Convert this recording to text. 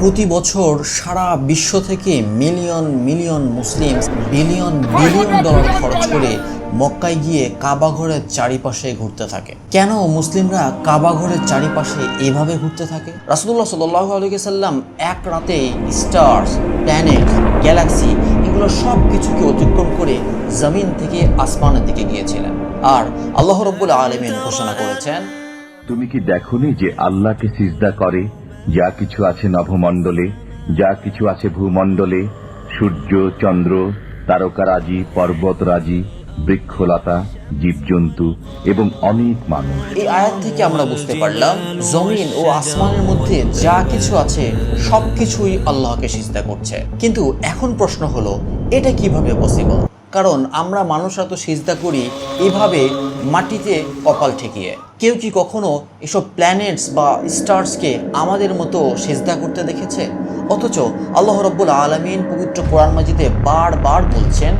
প্রতি বছর সারা বিশ্ব থেকে মিলিয়ন মিলিয়ন মুসলিম বিলিয়ন বিলিয়ন ডলার খরচ করে মক্কায় গিয়ে কাবা ঘরের চারিপাশে ঘুরতে থাকে। কেন মুসলিমরা কাবা ঘরের চারিপাশে এভাবে ঘুরতে থাকে? রাসূলুল্লাহ সাল্লাল্লাহু আলাইহি ওয়াসাল্লাম এক রাতে স্টার্স, প্ল্যানেট, গ্যালাক্সি এগুলো সব কিছুকে অতিক্রম করে জমিন থেকে আসমানের দিকে গিয়েছিলেন। আর আল্লাহ রাব্বুল আলামিন ঘোষণা করেছেন, তুমি কি দেখোনি যে আল্লাহকে সিজদা করে যা কিছু আছে নভমণ্ডলে, যা কিছু আছে ভূমণ্ডলে, সূর্য, চন্দ্র, তারকারাজি, পর্বতরাজি, বৃক্ষলতা, জীবজন্তু এবং অনেক মানুষ। এই আয়াত থেকে আমরা বুঝতে পারলাম জমিন ও আসমানের মধ্যে যা কিছু আছে সবকিছুই আল্লাহকে সিজদা করছে। কিন্তু এখন প্রশ্ন হলো, এটা কিভাবে পসিবল? কারণ আমরা মানুষরা তো সিজদা করি এভাবে মাটিতে কপাল ঠেকিয়ে। কেউ কি কখনো এসব প্ল্যানেটস বা স্টার্সকে আমাদের মতো সিজদা করতে দেখেছে? অথচ আল্লাহ রাব্বুল আলামিন পবিত্র কোরআন মাজিদে বারবার বলছেন,